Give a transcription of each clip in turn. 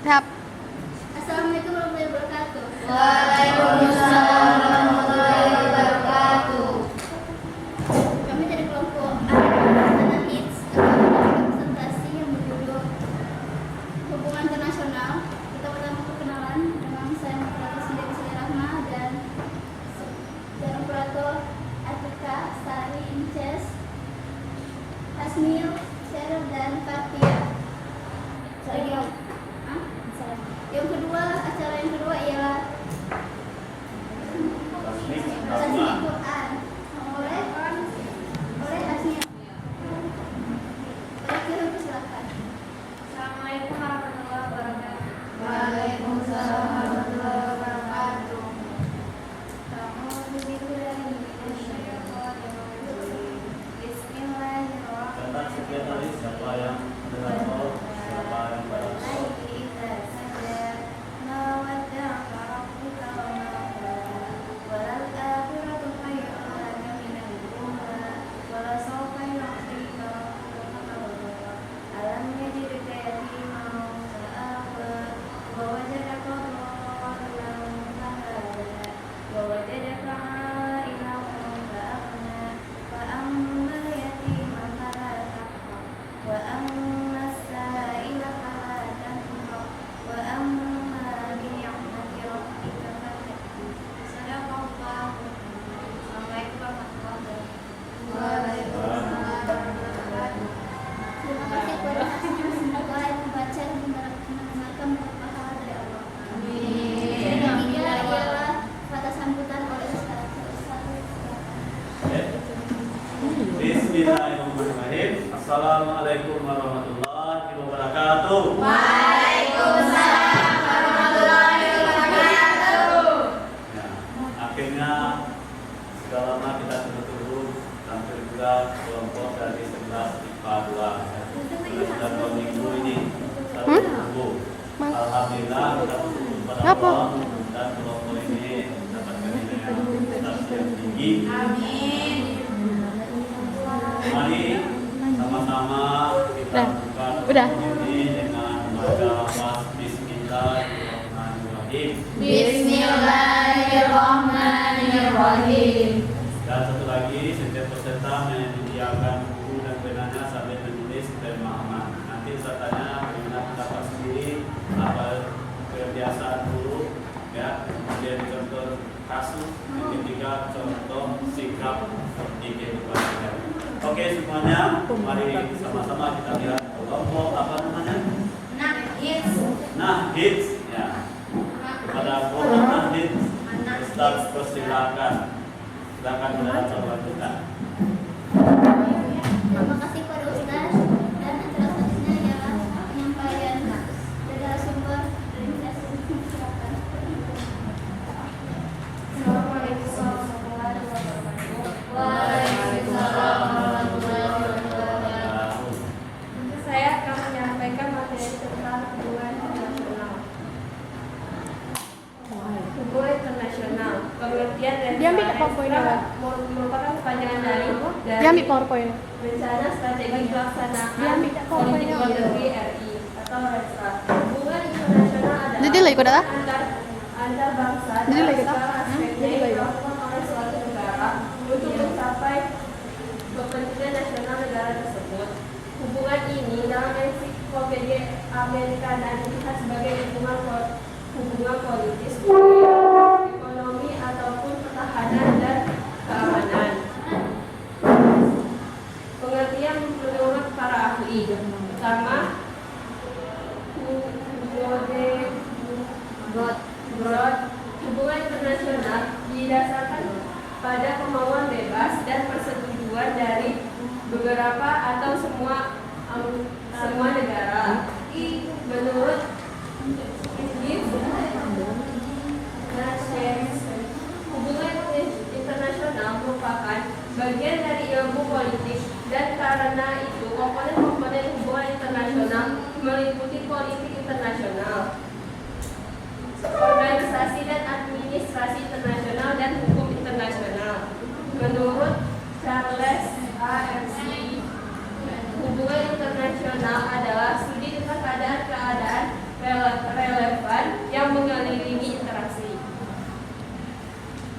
Siap. Assalamualaikum warahmatullahi wabarakatuh. Waalaikumsalam warahmatullahi wabarakatuh. Kami dari kelompok Anak Hits akan presentasi yang berjudul Hubungan Internasional. Kita pertama perkenalan dengan saya Operator Sendiri Sri Rahma dan Operator Atika Sari Inces, Asmil, Cheryl dan Fatia. Yang kedua, acara yang kedua ialah Tasmiyah Quran oleh Asmil. Silakan. Assalamualaikum warahmatullahi wabarakatuh. Waalaikumsalam warahmatullahi wabarakatuh. Tentang sekian tadi siapa yang mendengar call, siapa yang pada Terima kasih kepada Asmil, semoga yang membaca dan mendengarkan mendapat pahala dari Allah. Yang ketiga ialah kata sambutan oleh Ustaz. Bismillahirrahmanirrahim. Assalamualaikum warahmatullahi wabarakatuh. Waalaikumsalam warahmatullahi wabarakatuh. Ya, akhirnya sudah lama kita tunggu-tunggu tampil juga kelompok dari 11 IPA 2. Sudah 2 minggu ini satu minggu. Alhamdulillah kita bersyukur kepada Allah dan kelompok ini mendapatkan nilai yang tinggi. Amin. Mari sama-sama kita buka Udah. ini dengan membaca lafaz Bismillahirrahmanirrahim. Bismillahirrahmanirrahim. Dan satu lagi, setiap peserta menyediakan buku dan penanya sambil menulis pemahaman. Nanti pesertanya bagaimana pendapat sendiri, apa kebiasaan dulu, ya. Kemudian contoh kasus, yang ketiga contoh sikap di kehidupan kita. Oke semuanya, mari sama-sama kita lihat kelompok apa namanya? Nah hits, ya. Kepada kelompok nah hits, Ustaz persilakan. Silakan membaca lanjutan. Terima kasih kepada Ustaz, dan acara selanjutnya ialah penyampaian dari sumber dari silakan. Assalamualaikum warahmatullahi wabarakatuh. Waalaikumsalam warahmatullahi wabarakatuh. Saya akan menyampaikan materi tentang hubungan internasional. Hubungan internasional, pengertian dan Diambil nggak PowerPoint-nya, Bang? merupakan kepanjangan dari Dia ambil PowerPoint. Rencana Strategi Pelaksanaan Dia ambil tak Politik PowerPoint-nya. Luar Negeri RI atau RESRA. Hubungan internasional adalah Jadi lagi kau dah? antar bangsa Jadi dan lagi tak? segala aspeknya Jadi yang lagi. dilakukan oleh suatu negara untuk mencapai kepentingan nasional negara tersebut. Hubungan ini dalam ensiklopedia Americana dilihat sebagai hubungan politis, budaya, ekonomi ataupun pertahanan dan keamanan. Pengertian menurut para ahli. Pertama, hubungan internasional didasarkan pada kemauan bebas dan persetujuan dari beberapa atau semua negara. Menurut hubungan internasional merupakan bagian dari ilmu politik, dan karena itu komponen-komponen hubungan internasional meliputi politik internasional, organisasi dan administrasi internasional, dan hukum internasional. Menurut Charles A.M.C., hubungan internasional adalah studi tentang keadaan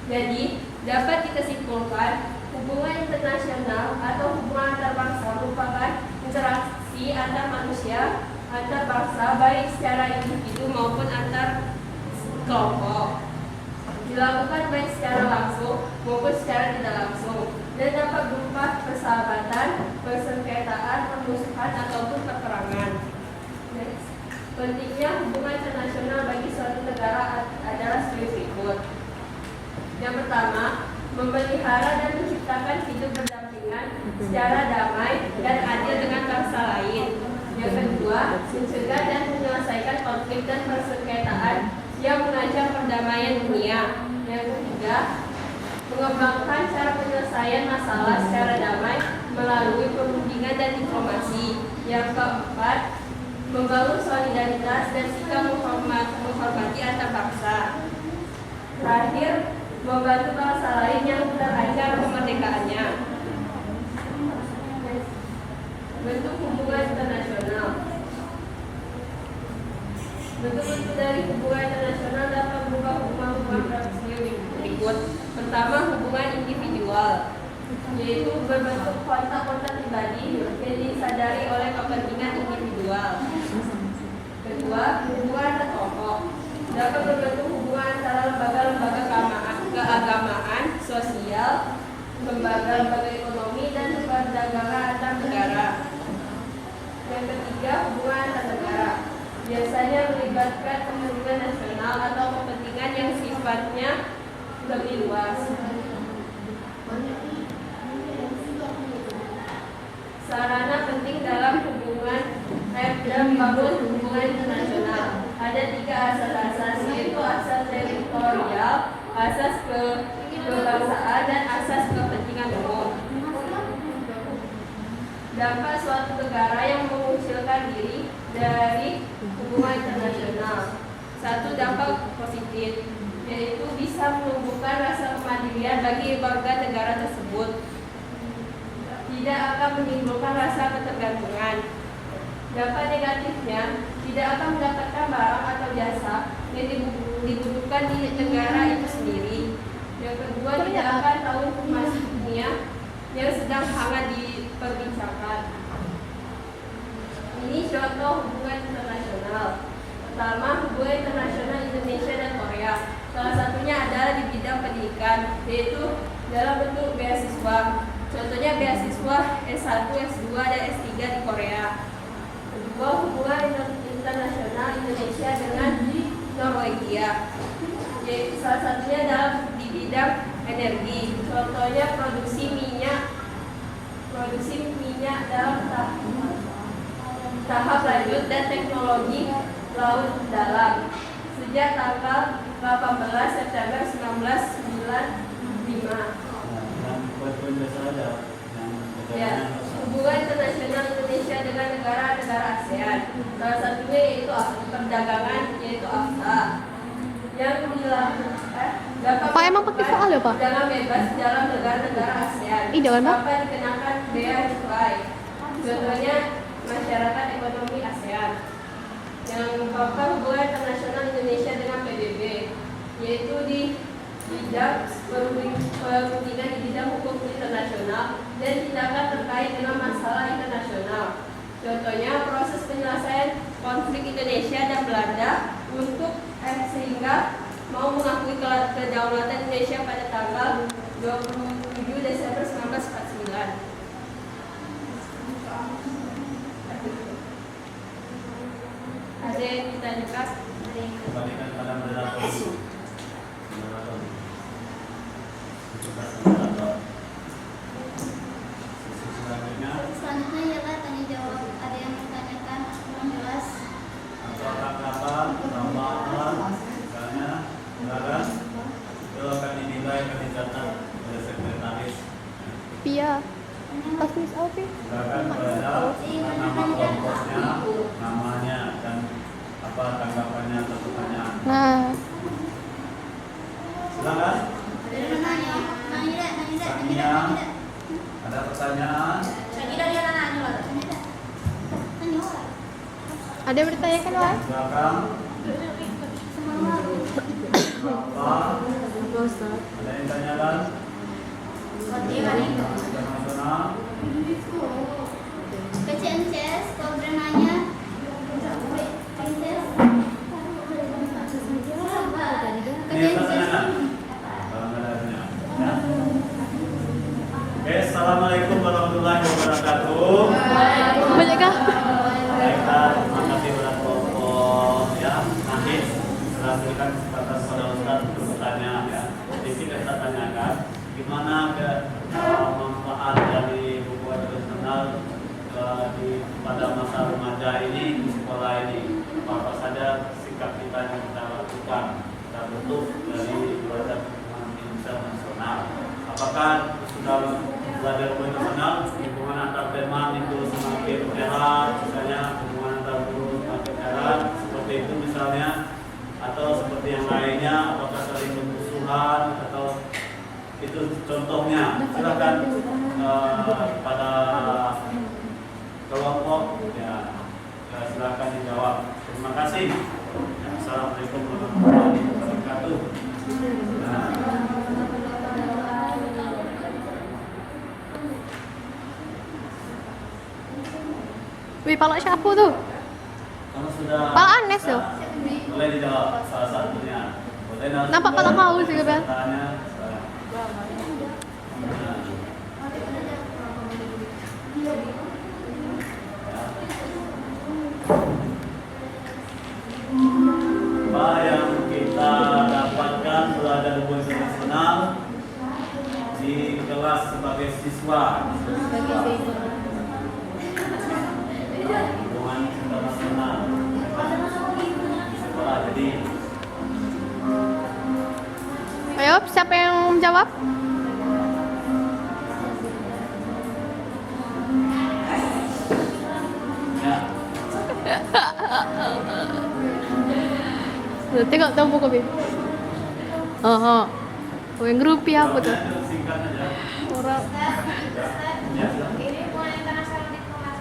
Jadi, dapat kita simpulkan, hubungan internasional atau hubungan antar bangsa merupakan interaksi antar manusia, antar bangsa, baik secara individu maupun antar kelompok. Dilakukan baik secara langsung maupun secara tidak langsung, dan dapat berupa persahabatan, persengketaan, permusuhan, ataupun peperangan. Next. Pentingnya hubungan internasional bagi suatu negara adalah sebagai berikut. Yang pertama, memelihara dan menciptakan hidup berdampingan secara damai dan adil dengan bangsa lain. Yang kedua, mencegah dan menyelesaikan konflik dan persengketaan yang mengancam perdamaian dunia. Yang ketiga, mengembangkan cara penyelesaian masalah secara damai melalui perundingan dan diplomasi. Yang keempat, membangun solidaritas dan sikap menghormati antar bangsa. Terakhir, membantu bangsa lain yang terancam kemerdekaannya. Bentuk hubungan internasional. Bentuk-bentuk dari hubungan internasional dapat berupa hubungan berikut. Pertama, hubungan individual, yaitu berbentuk kontak-kontak pribadi yang disadari oleh kepentingan individual. Kedua, hubungan antar kelompok, dapat berbentuk hubungan antara lembaga-lembaga keagamaan, sosial, lembaga-lembaga ekonomi, dan perdagangan antar negara. Yang ketiga, hubungan antar negara, biasanya melibatkan kepentingan nasional atau kepentingan yang sifatnya lebih luas. Sarana penting dalam membangun hubungan internasional. Ada 3 asas-asas, yaitu asas teritorial, asas kebangsaan, dan asas kepentingan umum. Dampak suatu negara yang mengucilkan diri dari hubungan internasional. 1. Dampak positif, yaitu bisa menumbuhkan rasa kemandirian bagi warga negara tersebut. Tidak akan menimbulkan rasa ketergantungan. Dampak negatifnya, tidak akan mendapatkan barang atau jasa yang dibutuhkan di negara itu sendiri. Yang kedua, tidak akan tahu informasi dunia yang sedang hangat diperbincangkan. Ini contoh hubungan internasional. Pertama, hubungan internasional Indonesia dan Korea. Salah satunya adalah di bidang pendidikan, yaitu dalam bentuk beasiswa. Contohnya beasiswa S1, S2, dan S3 di Korea. Kedua, hubungan internasional Indonesia dengan Norwegia, yaitu salah satunya dalam di bidang energi. Contohnya produksi minyak dalam tahap lanjut dan teknologi laut dalam sejak tanggal 18 September 1995. Ya, hubungan internasional Indonesia dengan negara-negara ASEAN. Salah satunya yaitu perdagangan, yaitu AFTA. Yang dapat Pak, emang pakai soal ya, Pak? perdagangan bebas dalam negara-negara ASEAN. Ih, jangan, Pak. Tanpa dikenakan bea cukai. Contohnya masyarakat ekonomi ASEAN. Yang keempat, hubungan internasional Indonesia dengan PBB, yaitu di bidang perundingan di bidang hukum internasional dan tindakan terkait dengan masalah internasional. Contohnya proses penyelesaian konflik Indonesia dan Belanda untuk sehingga mau mengakui kedaulatan Indonesia pada tanggal 27 Desember 1949. Ada yang ditanyakan? Kembalikan pada moderator. Selanjutnya ialah tanya jawab. Ada yang ditanyakan? Kurang jelas? Apakah tambahan misalnya silakan, itu akan dinilai, akan dicatat oleh sekretaris. Pia. Tas Miss Alfi. Silakan pada nama kelompoknya, namanya, dan apa tanggapannya atau pertanyaan. Nah, Silakan. Ada yang nanya? Tanya. Ada pertanyaan? ada yang bertanyakan, Pak? Silakan. Bapak. Ada yang tanyakan? Internasional. KCNCS, kalau nanya princess. Ini yang tanyakan? Kalau nggak ada tanya. Ya. Oke, assalamualaikum warahmatullahi wabarakatuh. Banyak kah? Kita terima kasih berat kelompok ya. Nanti setelah berikan kesempatan pada Ustaz untuk bertanya ya. Jadi kita tanyakan gimana manfaat dari buku internasional pada masa remaja ini di sekolah ini. Apa saja sikap kita yang kita lakukan kita bentuk dari belajar internasional. Apakah sudah belajar internasional hubungan antar teman itu semakin erat, misalnya hubungan antar guru semakin erat seperti itu misalnya, atau seperti yang lainnya, apakah saling bermusuhan atau itu contohnya. Silakan pada kelompok ya, silakan dijawab. Terima kasih. Ya, assalamualaikum warahmatullahi wabarakatuh. Nah. Wih, palak siapa tuh? Kamu sudah Palak Anes tuh. boleh dijawab salah satunya. Boleh Nampak palak kau sih, Bel. Apa yang kita dapatkan belajar hubungan internasional di kelas sebagai siswa? Hubungan internasional sekolah. Jadi Ayo, siapa yang menjawab? ya, Tuh, tengok tahu buku Bi. Oh, yang grupi apa tuh? jawabnya singkat aja. Orang. Ya, silakan. Ini hubungan internasional di kelas.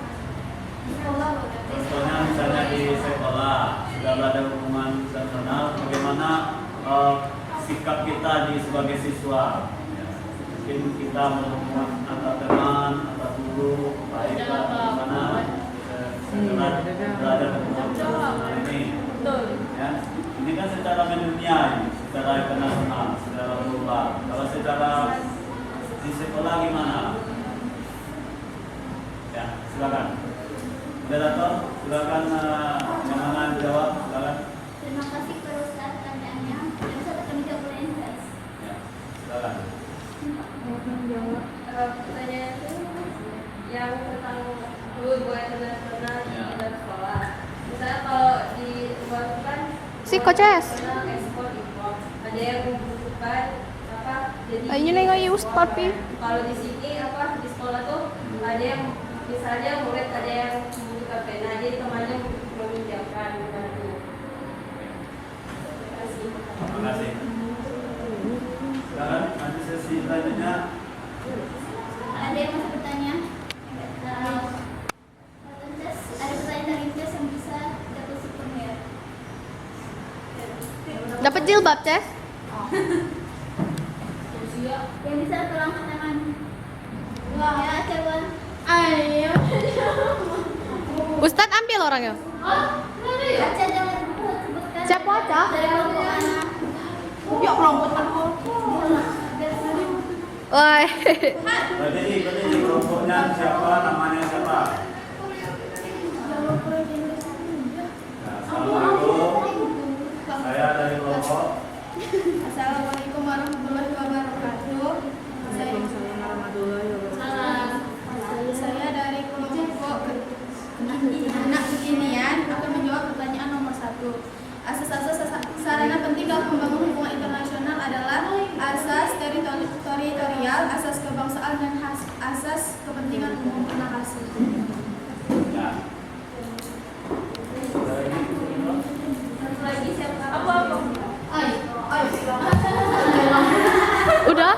Contohnya misalnya di sekolah sudah ada hubungan internasional, bagaimana sikap kita sebagai siswa. Ya, mungkin kita berhubungan antar teman, antar guru, baik bagaimana belajar hubungan internasional ini. Ya, ini kan secara mendunia, secara internasional, secara global. Kalau secara di sekolah gimana? Ya, silakan. Moderator, silakan yang mana jawab, silakan. Terima kasih kepada Ustaz pertanyaannya. Dan Ustaz akan menjawab oleh Inggris. Ya, silakan. Pertanyaan itu yang tentang hubungan internasional di Ya. dalam sekolah. Misalnya kalau di luar itu kan Si Coaches. ekspor impor, ada yang membutuhkan apa? Jadi Ini nengok you Ustaz Pi. kalau di sini apa di sekolah tuh ada yang misalnya murid ada yang membutuhkan pena, jadi temannya meminjamkan gitu. Terima kasih. Terima kasih. Silakan, nanti sesi selanjutnya. Ada yang masih bertanya? Ada pertanyaan dari Inggris yang bisa dapat souvenir. Dapat jilbab, Ces? Yang bisa tolong angkat tangan. Ya, Cewan. Ayo. Ustadz ambil orangnya. Aca jangan sebutkan. Siapa Aca? Dari kelompok anak. Ya kelompok Woi. Berdiri kelompoknya siapa, namanya siapa? Nah, assalamualaikum. Saya dari kelompok. Assalamualaikum warahmatullahi wabarakatuh. Saya dari kelompok anak kekinian akan menjawab pertanyaan nomor 1. Asas-asas sarana penting dalam membangun hubungan internasional adalah asas teritorial, asas kebangsaan, dan asas kepentingan umum. Terima kasih. Ya. Satu lagi siapa? Apa? Udah?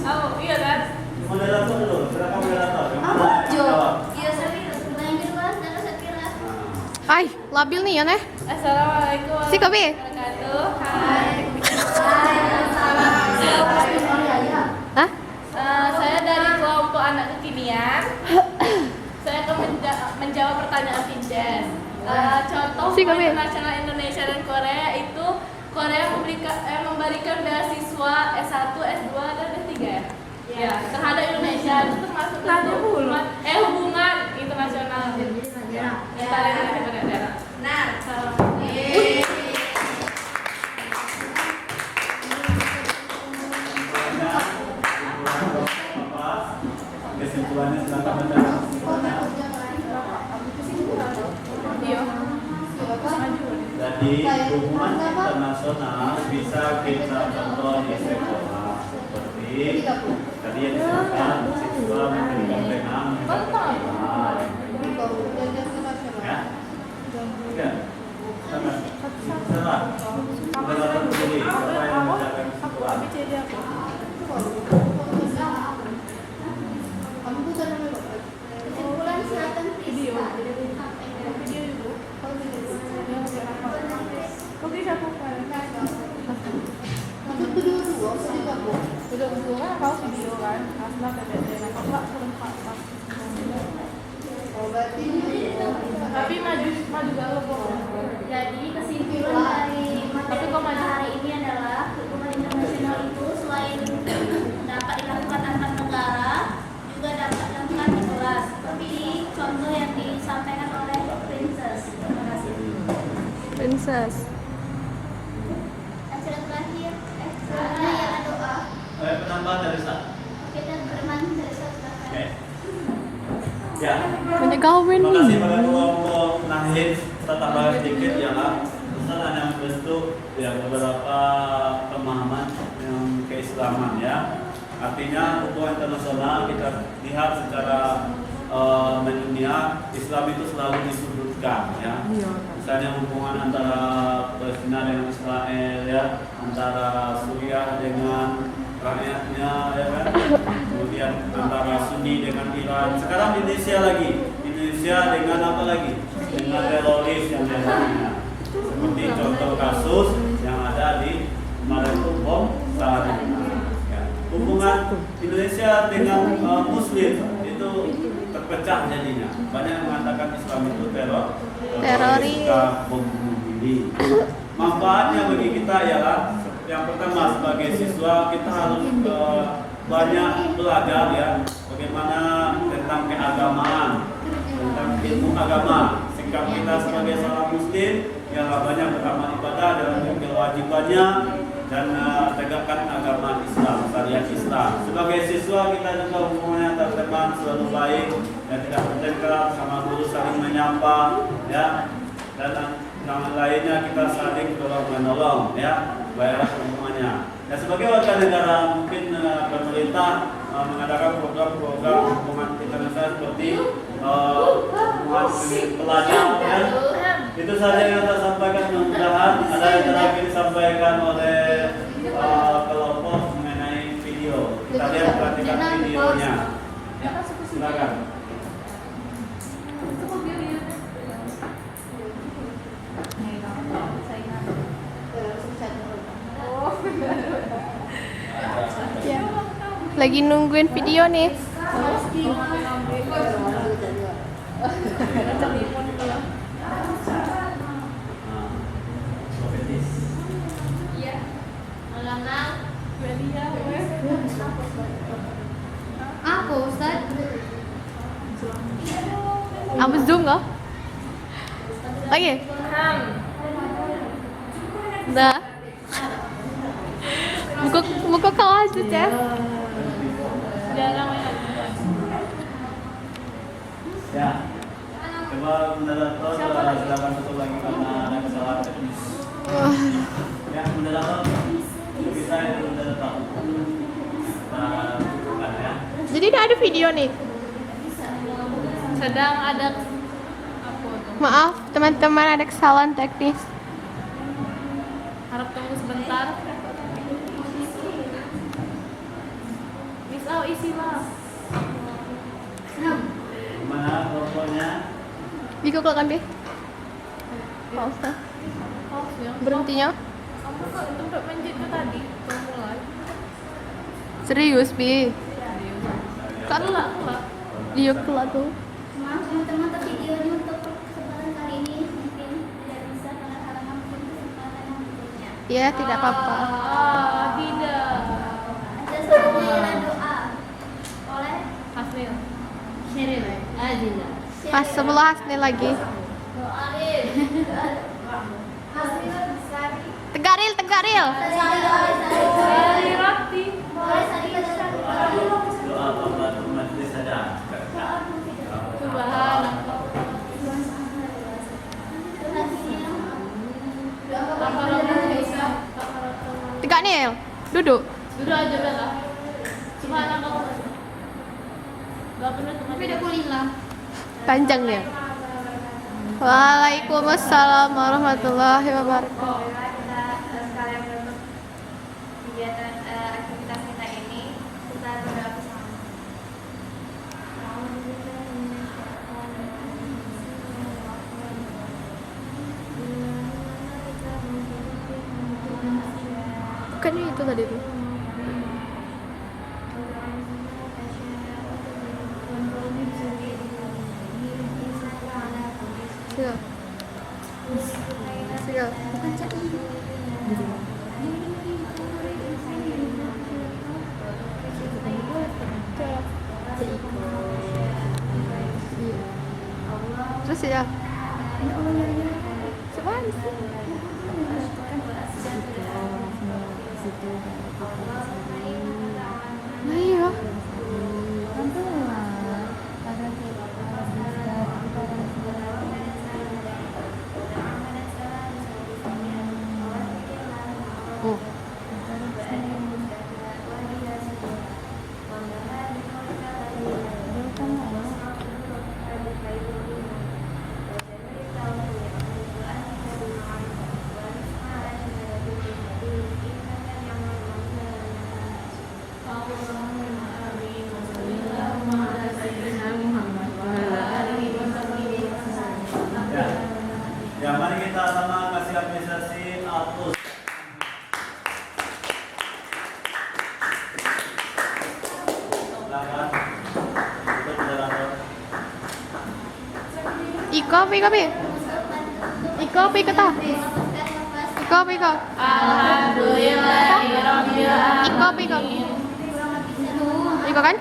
Oh iya kan? Moderator dulu, silakan moderator. Yang mana yang Jo. jawab? Iya, Safira. Pertanyaan kedua, saudara Safira. Nah, Ay, labil nih ya Neh. Assalamualaikum Si Kobi. wabarakatuh. Hai. Hah? Saya dari kelompok anak kekinian. Saya akan menjawab pertanyaan Pindes. Contoh Si Kobi. internasional Indonesia dan Korea itu Korea memberikan beasiswa S1, S2 dan S3 ya? Ya, terhadap Indonesia itu termasuk hubungan internasional. Nah, Kesimpulannya silakan mendalam. Jadi hubungan internasional bisa kita contoh di sekolah seperti tadi yang disebutkan siswa memberikan dengan ya, ya, sama, serah, berlaku sendiri siapa yang menjaga siswa. Kesimpulan silakan please. tapi maju gak Jadi kesimpulan dari materi kita hari ini adalah hubungan internasional itu selain dapat dilakukan antar negara, juga dapat dilakukan di kelas. Seperti contoh yang disampaikan oleh Princess. Terima kasih. Princess. Dan sudah terakhir, sebelumnya yang doa. Penambahan dari Sa. Kita berman dari silakan. Oke. Ya. Banyak kawin Terima kasih nih. pada kelompok Nahid. Kita tambahkan sedikit ya Kak. Ustaz hanya membentuk ya beberapa pemahaman yang keislaman ya. Artinya hubungan internasional kita lihat secara mendunia, Islam itu selalu disudutkan ya. Misalnya hubungan antara Palestina dengan Israel ya, antara Suriah dengan rakyatnya ya kan. Kemudian antara Sunni dengan Iran. Sekarang Indonesia lagi. Indonesia dengan apa lagi? Dengan teroris yang lainnya. Seperti contoh kasus yang ada di kemarin itu bom Sarina. Ya. Hubungan Indonesia dengan Muslim itu terpecah jadinya. Banyak yang mengatakan Islam itu teroris, bom bunuh diri. Manfaatnya bagi kita ialah yang pertama sebagai siswa kita harus banyak belajar ya bagaimana tentang keagamaan, tentang ilmu agama. Sikap kita sebagai seorang muslim yang banyak beramal ibadah dalam kewajibannya dan tegakkan agama Islam, syariat Islam. Sebagai siswa kita juga hubungannya antar teman selalu baik dan tidak bertengkar, sama guru saling menyapa ya, dan yang lainnya kita saling tolong menolong ya, baiklah hubungannya. Dan sebagai warga negara mungkin pemerintah mengadakan program-program hubungan internasional seperti hubungan pelajar ya. Itu saja yang saya sampaikan, mudah-mudahan ada yang terakhir disampaikan oleh kelompok mengenai video. Kita lihat perhatikan videonya. Ya, silakan. Ya. Lagi nungguin video nih. Apa Ustaz? Apa zoom kah? Lagi? Dah. Buka kelas tu ya. Ya. Coba moderator silakan tutup lagi karena ada kesalahan teknis. Ya, moderator. Bisa itu moderator. Kita tunjukkan ya. Jadi dah ada video nih. sedang ada Maaf teman-teman, ada kesalahan teknis. harap tunggu sebentar. Miss Au isilah. Mana kelompoknya? Biko keluarkan deh. Pause. Pausnya. Berhentinya? Kamu kok udah menjit ke tadi? Belum mulai. Serius, Bi. Kan Kelak. dia kelak tuh. Maaf teman-teman, tapi videonya untuk kesempatan kali ini mungkin tidak bisa karena halaman mungkin kesempatan yang berikutnya. Ya, tidak apa-apa. Tidak. Ada selanjutnya doa oleh Hasnil. Sherin. Adina. Pas sebelah Hasni lagi. doa Hasmil Sari. Tegaril. Sari Rati. Boleh Sari Doa Bapak Majelis saja. Subhanallah. Tegaril. Duduk. Duduk aja udah lah. Subhanallah. Gak pernah teman. Tapi udah kuliah. Panjang dia. Waalaikumsalam warahmatullahi wabarakatuh. Kita sekalian menutup kegiatan aktivitas kita ini, kita berdoa bersama. Bukannya itu tadi tuh. Sial. Bukan cai. Terus ya. Cuman ayo. Oh. Ya, mari kita sama kasih apresiasi Altus. Silakan untuk moderator. Iko. Alhamdulillahirabbil alamin. Iko kan?